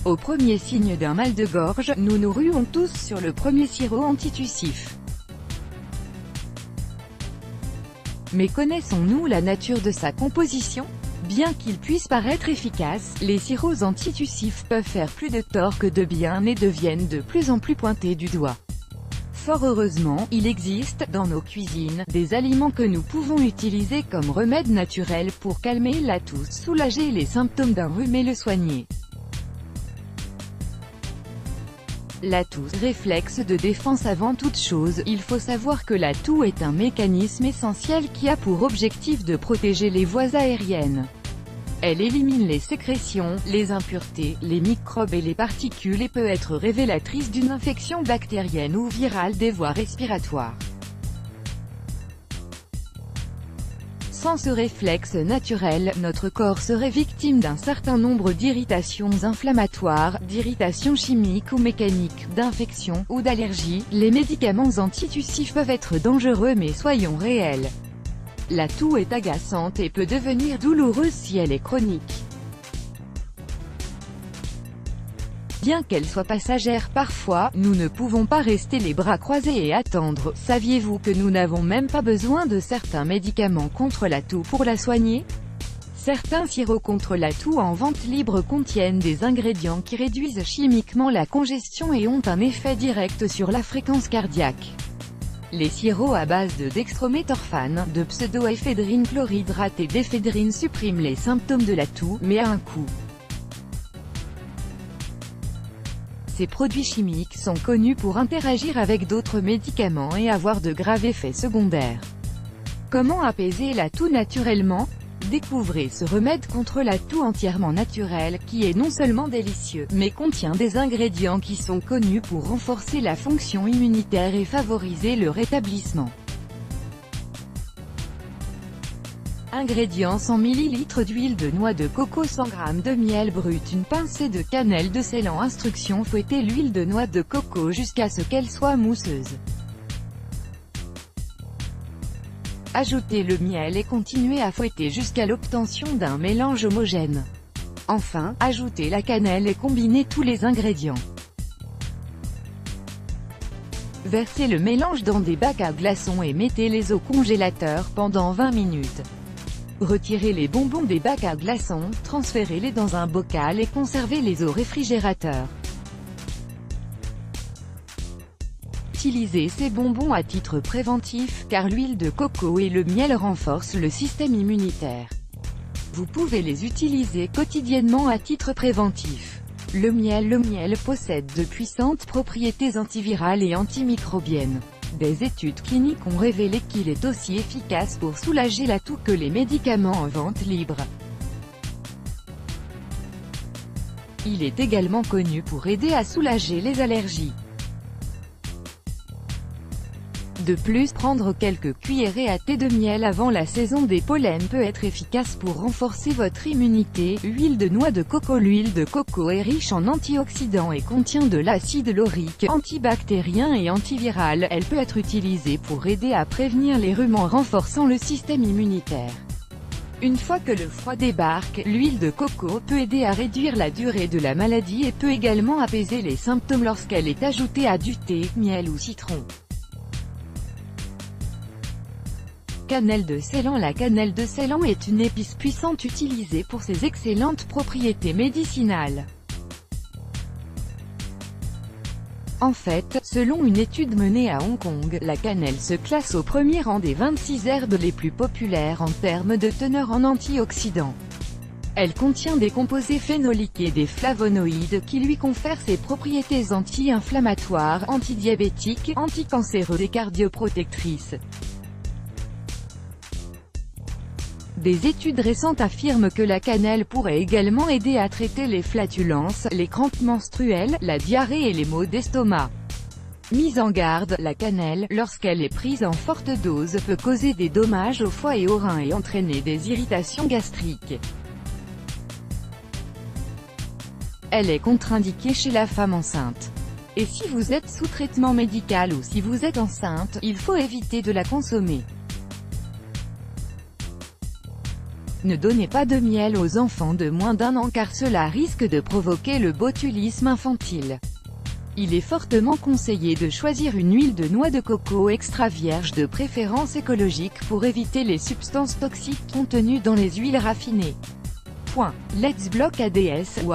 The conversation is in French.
Au premier signe d'un mal de gorge, nous nous ruons tous sur le premier sirop antitussif. Mais connaissons-nous la nature de sa composition? Bien qu'ils puissent paraître efficaces, les sirops antitussifs peuvent faire plus de tort que de bien et deviennent de plus en plus pointés du doigt. Fort heureusement, il existe, dans nos cuisines, des aliments que nous pouvons utiliser comme remède naturel pour calmer la toux, soulager les symptômes d'un rhume et le soigner. La toux, réflexe de défense avant toute chose. Il faut savoir que la toux est un mécanisme essentiel qui a pour objectif de protéger les voies aériennes. Elle élimine les sécrétions, les impuretés, les microbes et les particules et peut être révélatrice d'une infection bactérienne ou virale des voies respiratoires. Sans ce réflexe naturel, notre corps serait victime d'un certain nombre d'irritations inflammatoires, d'irritations chimiques ou mécaniques, d'infections, ou d'allergies. Les médicaments antitussifs peuvent être dangereux mais soyons réels. La toux est agaçante et peut devenir douloureuse si elle est chronique. Bien qu'elle soit passagère parfois, nous ne pouvons pas rester les bras croisés et attendre. Saviez-vous que nous n'avons même pas besoin de certains médicaments contre la toux pour la soigner? Certains sirops contre la toux en vente libre contiennent des ingrédients qui réduisent chimiquement la congestion et ont un effet direct sur la fréquence cardiaque. Les sirops à base de dextrométhorphane, de pseudoéphédrine chlorhydrate et d'éphédrine suppriment les symptômes de la toux, mais à un coût. Ces produits chimiques sont connus pour interagir avec d'autres médicaments et avoir de graves effets secondaires. Comment apaiser la toux naturellement? Découvrez ce remède contre la toux entièrement naturel, qui est non seulement délicieux, mais contient des ingrédients qui sont connus pour renforcer la fonction immunitaire et favoriser le rétablissement. Ingrédients: 100 ml d'huile de noix de coco, 100 g de miel brut, une pincée de cannelle de Ceylan. Instruction: fouettez l'huile de noix de coco jusqu'à ce qu'elle soit mousseuse. Ajoutez le miel et continuez à fouetter jusqu'à l'obtention d'un mélange homogène. Enfin, ajoutez la cannelle et combinez tous les ingrédients. Versez le mélange dans des bacs à glaçons et mettez-les au congélateur pendant 20 minutes. Retirez les bonbons des bacs à glaçons, transférez-les dans un bocal et conservez-les au réfrigérateur. Utilisez ces bonbons à titre préventif, car l'huile de coco et le miel renforcent le système immunitaire. Vous pouvez les utiliser quotidiennement à titre préventif. Le miel possède de puissantes propriétés antivirales et antimicrobiennes. Des études cliniques ont révélé qu'il est aussi efficace pour soulager la toux que les médicaments en vente libre. Il est également connu pour aider à soulager les allergies. De plus, prendre quelques cuillerées à thé de miel avant la saison des pollens peut être efficace pour renforcer votre immunité. Huile de noix de coco. L'huile de coco est riche en antioxydants et contient de l'acide laurique, antibactérien et antiviral. Elle peut être utilisée pour aider à prévenir les rhumes en renforçant le système immunitaire. Une fois que le froid débarque, l'huile de coco peut aider à réduire la durée de la maladie et peut également apaiser les symptômes lorsqu'elle est ajoutée à du thé, miel ou citron. Cannelle de Ceylan. La cannelle de Ceylan est une épice puissante utilisée pour ses excellentes propriétés médicinales. En fait, selon une étude menée à Hong Kong, la cannelle se classe au premier rang des 26 herbes les plus populaires en termes de teneur en antioxydants. Elle contient des composés phénoliques et des flavonoïdes qui lui confèrent ses propriétés anti-inflammatoires, antidiabétiques, anticancéreuses et cardioprotectrices. Des études récentes affirment que la cannelle pourrait également aider à traiter les flatulences, les crampes menstruelles, la diarrhée et les maux d'estomac. Mise en garde, la cannelle, lorsqu'elle est prise en forte dose, peut causer des dommages au foie et aux reins et entraîner des irritations gastriques. Elle est contre-indiquée chez la femme enceinte. Et si vous êtes sous traitement médical ou si vous êtes enceinte, il faut éviter de la consommer. Ne donnez pas de miel aux enfants de moins d'1 an car cela risque de provoquer le botulisme infantile. Il est fortement conseillé de choisir une huile de noix de coco extra vierge de préférence écologique pour éviter les substances toxiques contenues dans les huiles raffinées. Let's block ADS ou